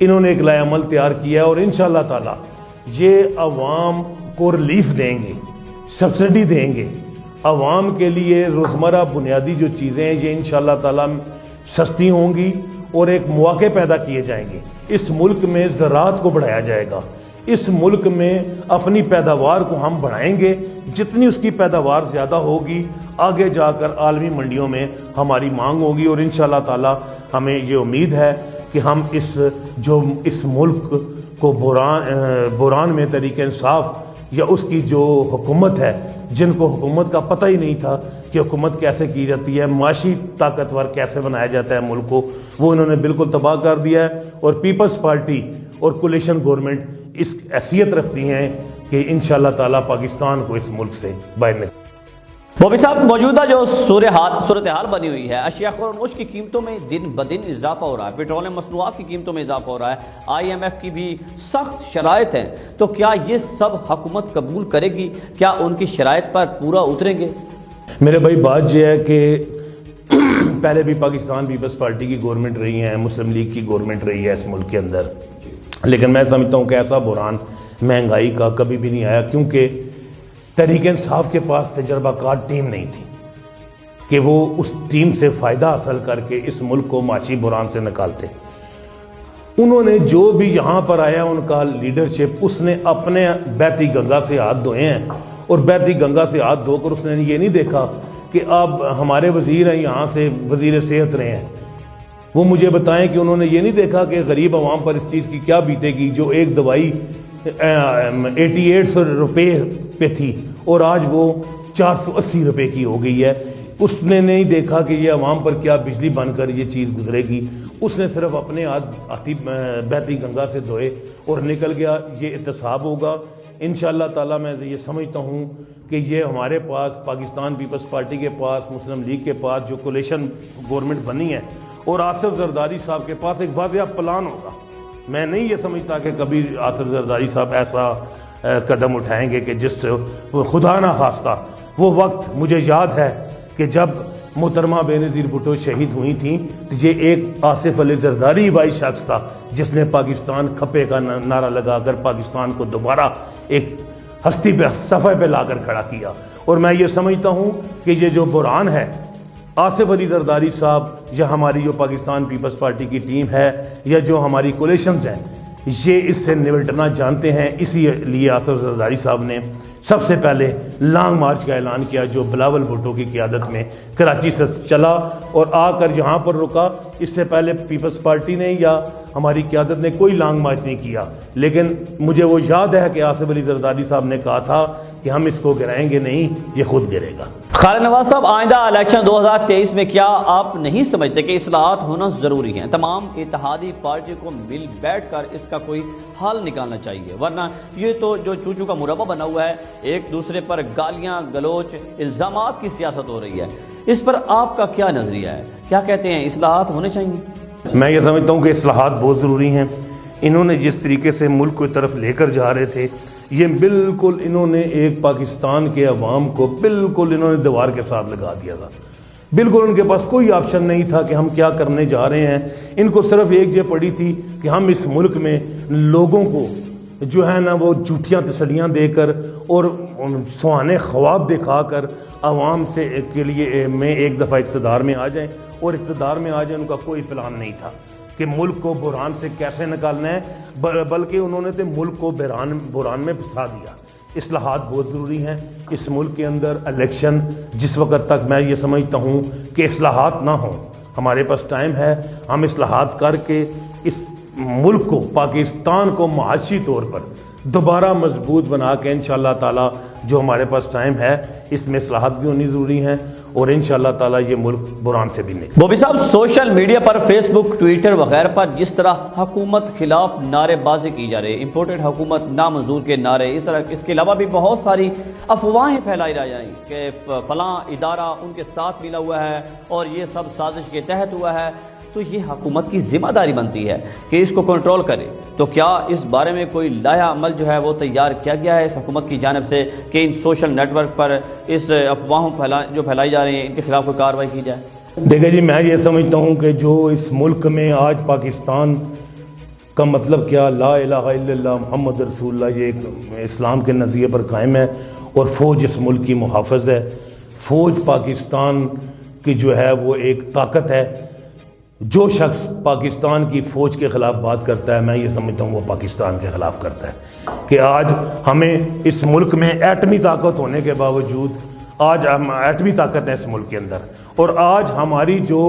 انہوں نے ایک لائحہ عمل تیار کیا ہے اور انشاءاللہ تعالی یہ عوام کو ریلیف دیں گے، سبسڈی دیں گے، عوام کے لیے روزمرہ بنیادی جو چیزیں ہیں یہ انشاءاللہ تعالی سستی ہوں گی اور ایک مواقع پیدا کیے جائیں گے۔ اس ملک میں زراعت کو بڑھایا جائے گا، اس ملک میں اپنی پیداوار کو ہم بڑھائیں گے، جتنی اس کی پیداوار زیادہ ہوگی آگے جا کر عالمی منڈیوں میں ہماری مانگ ہوگی، اور انشاءاللہ تعالی ہمیں یہ امید ہے کہ ہم اس ملک کو بحران میں تحریک انصاف یا اس کی جو حکومت ہے، جن کو حکومت کا پتہ ہی نہیں تھا کہ حکومت کیسے کی جاتی ہے، معاشی طاقتور کیسے بنایا جاتا ہے ملک کو، وہ انہوں نے بالکل تباہ کر دیا ہے۔ اور پیپلز پارٹی اور کولیشن گورنمنٹ اس حیثیت رکھتی ہیں کہ انشاءاللہ تعالی پاکستان کو اس ملک سے باہر نکالیں۔ بوبی صاحب، موجودہ جو صورتحال بنی ہوئی ہے، اشیاء خور و نوش کی قیمتوں میں دن بدن اضافہ ہو رہا ہے، پیٹرولیم مصنوعات کی قیمتوں میں اضافہ ہو رہا ہے، IMF کی بھی سخت شرائط ہیں، تو کیا یہ سب حکومت قبول کرے گی؟ کیا ان کی شرائط پر پورا اتریں گے؟ میرے بھائی بات یہ ہے کہ پہلے بھی پاکستان پیپلز پارٹی کی گورنمنٹ رہی ہے، مسلم لیگ کی گورنمنٹ رہی ہے اس ملک کے اندر، لیکن میں سمجھتا ہوں کہ ایسا بحران مہنگائی کا کبھی بھی نہیں آیا، کیونکہ تحریک انصاف کے پاس تجربہ کار ٹیم نہیں تھی کہ وہ اس ٹیم سے فائدہ حاصل کر کے اس ملک کو معاشی بحران سے نکالتے۔ انہوں نے جو بھی یہاں پر آیا ان کا لیڈرشپ، اس نے اپنے بیتی گنگا سے ہاتھ دھوئے ہیں، اور بیتی گنگا سے ہاتھ دھو کر اس نے یہ نہیں دیکھا کہ اب ہمارے وزیر ہیں یہاں سے وزیر صحت رہے ہیں، وہ مجھے بتائیں کہ انہوں نے یہ نہیں دیکھا کہ غریب عوام پر اس چیز کی کیا بیتے گی، جو ایک دوائی 8800 روپے پہ تھی اور آج وہ 480 روپے کی ہو گئی ہے۔ اس نے نہیں دیکھا کہ یہ عوام پر کیا بجلی بن کر یہ چیز گزرے گی، اس نے صرف اپنے ہاتھی بہتی گنگا سے دھوئے اور نکل گیا۔ یہ احتساب ہوگا انشاءاللہ تعالی۔ میں یہ سمجھتا ہوں کہ یہ ہمارے پاس پاکستان پیپلز پارٹی کے پاس، مسلم لیگ کے پاس جو کولیشن گورنمنٹ بنی ہے، اور آصف زرداری صاحب کے پاس ایک واضح پلان ہوگا۔ میں نہیں یہ سمجھتا کہ کبھی آصف زرداری صاحب ایسا قدم اٹھائیں گے کہ جس سے خدا نہ خواستہ وہ وقت، مجھے یاد ہے کہ جب محترمہ بے نظیر بھٹو شہید ہوئی تھیں تو یہ ایک آصف علی زرداری بائی شخص تھا جس نے پاکستان کھپے کا نعرہ لگا کر پاکستان کو دوبارہ ایک ہستی پہ صفحے پہ لا کر کھڑا کیا۔ اور میں یہ سمجھتا ہوں کہ یہ جو بحران ہے، آصف علی زرداری صاحب یا ہماری جو پاکستان پیپلز پارٹی کی ٹیم ہے یا جو ہماری کولیشنز ہیں، یہ اس سے نمٹنا جانتے ہیں۔ اسی لیے آصف زرداری صاحب نے سب سے پہلے لانگ مارچ کا اعلان کیا، جو بلاول بھٹو کی قیادت میں کراچی سے چلا اور آ کر یہاں پر رکا۔ اس سے پہلے پیپلز پارٹی نے یا ہماری قیادت نے کوئی لانگ مارچ نہیں کیا، لیکن مجھے وہ یاد ہے کہ آصف علی زرداری صاحب نے کہا تھا کہ ہم اس کو گرائیں گے نہیں، یہ خود گرے گا۔ خالد نواز صاحب، آئندہ الیکشن 2023 میں کیا آپ نہیں سمجھتے کہ اصلاحات ہونا ضروری ہیں؟ تمام اتحادی پارٹی کو مل بیٹھ کر اس کا کوئی حل نکالنا چاہیے، ورنہ یہ تو جو چوچو کا مربع بنا ہوا ہے، ایک دوسرے پر گالیاں گلوچ الزامات کی سیاست ہو رہی ہے، اس پر آپ کا کیا نظریہ ہے؟ کیا کہتے ہیں، اصلاحات ہونے چاہیے؟ میں یہ سمجھتا ہوں کہ اصلاحات بہت ضروری ہیں۔ انہوں نے جس طریقے سے ملک کو طرف لے کر جا رہے تھے، یہ بالکل انہوں نے ایک پاکستان کے عوام کو بالکل انہوں نے دیوار کے ساتھ لگا دیا تھا۔ بالکل ان کے پاس کوئی آپشن نہیں تھا کہ ہم کیا کرنے جا رہے ہیں۔ ان کو صرف ایک یہ پڑی تھی کہ ہم اس ملک میں لوگوں کو جو ہے نا وہ جھوٹیاں تسلیاں دے کر اور سہانے خواب دکھا کر عوام سے کے لیے میں ایک دفعہ اقتدار میں آ جائیں، اور اقتدار میں آ جائیں۔ ان کا کوئی پلان نہیں تھا کہ ملک کو بحران سے کیسے نکالنا ہے، بلکہ انہوں نے تو ملک کو بحران میں پھنسا دیا۔ اصلاحات بہت ضروری ہیں اس ملک کے اندر۔ الیکشن جس وقت تک میں یہ سمجھتا ہوں کہ اصلاحات نہ ہوں، ہمارے پاس ٹائم ہے، ہم اصلاحات کر کے اس ملک کو، پاکستان کو معاشی طور پر دوبارہ مضبوط بنا کے انشاءاللہ تعالی جو ہمارے پاس ٹائم ہے، اس میں اصلاحات بھی ہونی ضروری ہیں، اور انشاءاللہ تعالی یہ ملک بحران سے بھی نکلے۔ بوبی صاحب، سوشل میڈیا پر فیس بک، ٹویٹر وغیرہ پر جس طرح حکومت خلاف نعرے بازی کی جا رہی ہے، امپورٹڈ حکومت، نامنظور کے نعرے، اس کے علاوہ بھی بہت ساری افواہیں پھیلائی جا رہی ہیں کہ فلاں ادارہ ان کے ساتھ ملا ہوا ہے اور یہ سب سازش کے تحت ہوا ہے، تو یہ حکومت کی ذمہ داری بنتی ہے کہ اس کو کنٹرول کرے۔ تو کیا اس بارے میں کوئی لائحہ عمل جو ہے وہ تیار کیا گیا ہے اس حکومت کی جانب سے کہ ان سوشل نیٹ ورک پر اس افواہوں جو پھیلائی جا رہی ہیں ان کے خلاف کوئی کارروائی کی جائے؟ دیکھیں جی، میں یہ سمجھتا ہوں کہ جو اس ملک میں آج پاکستان کا مطلب کیا، لا الہ الا اللہ محمد رسول اللہ، یہ ایک اسلام کے نظریے پر قائم ہے، اور فوج اس ملک کی محافظ ہے۔ فوج پاکستان کی جو ہے وہ ایک طاقت ہے۔ جو شخص پاکستان کی فوج کے خلاف بات کرتا ہے، میں یہ سمجھتا ہوں وہ پاکستان کے خلاف کرتا ہے، کہ آج ہمیں اس ملک میں ایٹمی طاقت ہونے کے باوجود، آج ہم ایٹمی طاقت ہے اس ملک کے اندر، اور آج ہماری جو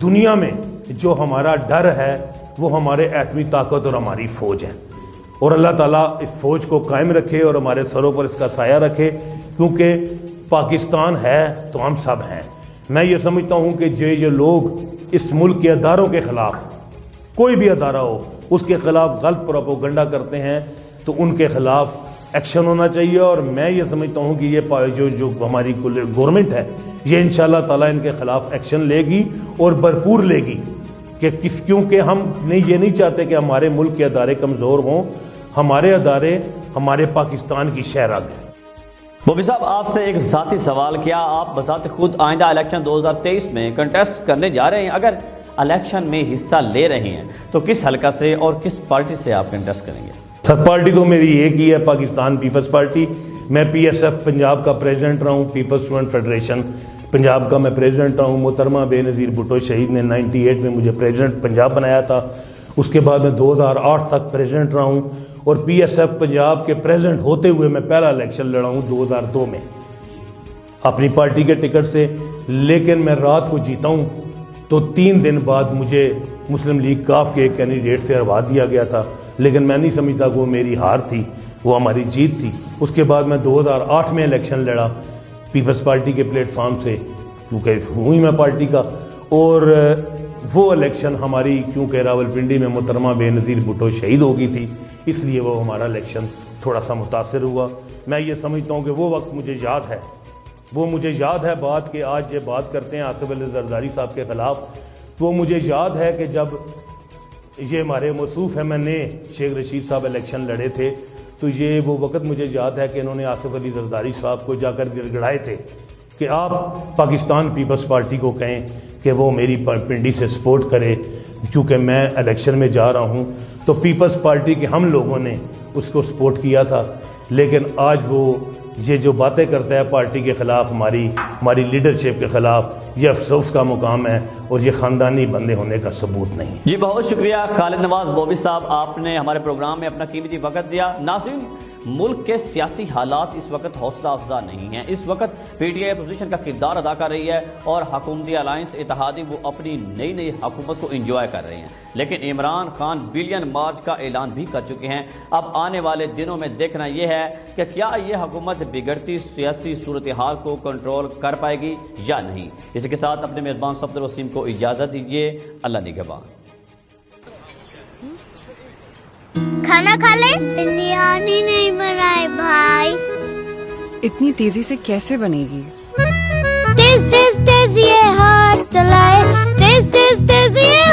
دنیا میں جو ہمارا ڈر ہے وہ ہمارے ایٹمی طاقت اور ہماری فوج ہے، اور اللہ تعالیٰ اس فوج کو قائم رکھے اور ہمارے سروں پر اس کا سایہ رکھے، کیونکہ پاکستان ہے تو ہم سب ہیں۔ میں یہ سمجھتا ہوں کہ جو لوگ اس ملک کے اداروں کے خلاف، کوئی بھی ادارہ ہو، اس کے خلاف غلط پروپیگنڈا کرتے ہیں تو ان کے خلاف ایکشن ہونا چاہیے، اور میں یہ سمجھتا ہوں کہ یہ جو ہماری گورنمنٹ ہے یہ انشاءاللہ تعالیٰ ان کے خلاف ایکشن لے گی اور بھرپور لے گی، کیونکہ ہم یہ نہیں چاہتے کہ ہمارے ملک کے ادارے کمزور ہوں، ہمارے ادارے ہمارے پاکستان کی شہرگ ہیں۔ بوبی صاحب، آپ سے ایک ذاتی سوال، کیا آپ بذات خود آئندہ الیکشن 2023 میں کنٹیسٹ کرنے جا رہے ہیں؟ اگر الیکشن میں حصہ لے رہے ہیں تو کس حلقہ سے اور کس پارٹی سے آپ کنٹیسٹ کریں گے؟ سر، پارٹی تو میری ایک ہی ہے، پاکستان پیپلز پارٹی۔ میں پی ایس ایف پنجاب کا پریزیڈنٹ رہا ہوں، پیپلز اسٹوڈنٹ فیڈریشن پنجاب کا میں پریزیڈنٹ رہا ہوں۔ محترمہ بے نظیر بھٹو شہید نے 98 میں مجھے پریزیڈنٹ پنجاب بنایا تھا، اس کے بعد میں 2008 تک پریزیڈنٹ رہا ہوں، اور پی ایس ایف پنجاب کے پریزیڈنٹ ہوتے ہوئے میں پہلا الیکشن لڑا ہوں 2002 میں اپنی پارٹی کے ٹکٹ سے، لیکن میں رات کو جیتا ہوں تو 3 دن بعد مجھے مسلم لیگ کاف کے ایک کینڈیڈیٹ سے ہروا دیا گیا تھا، لیکن میں نہیں سمجھتا کہ وہ میری ہار تھی، وہ ہماری جیت تھی۔ اس کے بعد میں 2008 میں الیکشن لڑا پیپلز پارٹی کے پلیٹ فارم سے، کیونکہ ہوں ہی میں پارٹی کا، اور وہ الیکشن ہماری، کیونکہ راولپنڈی میں محترمہ بے نظیر بھٹو شہید ہو گئی تھی، اس لیے وہ ہمارا الیکشن تھوڑا سا متاثر ہوا۔ میں یہ سمجھتا ہوں کہ وہ وقت مجھے یاد ہے بات، کہ آج یہ بات کرتے ہیں آصف علی زرداری صاحب کے خلاف، تو وہ مجھے یاد ہے کہ جب یہ ہمارے موصوف احمد نے شیخ رشید صاحب الیکشن لڑے تھے، تو یہ وہ وقت مجھے یاد ہے کہ انہوں نے آصف علی زرداری صاحب کو جا کر گڑگڑائے تھے کہ آپ پاکستان پیپلز پارٹی کو کہیں کہ وہ میری پنڈی سے سپورٹ کرے، کیونکہ میں الیکشن میں جا رہا ہوں۔ تو پیپلز پارٹی کے ہم لوگوں نے اس کو سپورٹ کیا تھا، لیکن آج وہ یہ جو باتیں کرتا ہے پارٹی کے خلاف، ہماری لیڈرشپ کے خلاف، یہ افسوس کا مقام ہے اور یہ خاندانی بندے ہونے کا ثبوت نہیں۔ جی بہت شکریہ خالد نواز بوبی صاحب، آپ نے ہمارے پروگرام میں اپنا قیمتی وقت دیا۔ ناظرین، ملک کے سیاسی حالات اس وقت حوصلہ افزا نہیں ہیں، اس وقت پی ٹی آئی اپوزیشن کا کردار ادا کر رہی ہے، اور حکومتی الائنس اتحادی وہ اپنی نئی حکومت کو انجوائے کر رہے ہیں، لیکن عمران خان بلین مارچ کا اعلان بھی کر چکے ہیں۔ اب آنے والے دنوں میں دیکھنا یہ ہے کہ کیا یہ حکومت بگڑتی سیاسی صورتحال کو کنٹرول کر پائے گی یا نہیں۔ اسی کے ساتھ اپنے میزبان صفدر وسیم کو اجازت دیجیے، اللہ نگہبان۔ کھانا کھا لے؟ بریانی نہیں بنائے بھائی۔ اتنی تیزی سے کیسے بنے گی؟ تیز تیز تیز یہ ہاتھ چلائے، تیز تیز تیز یہ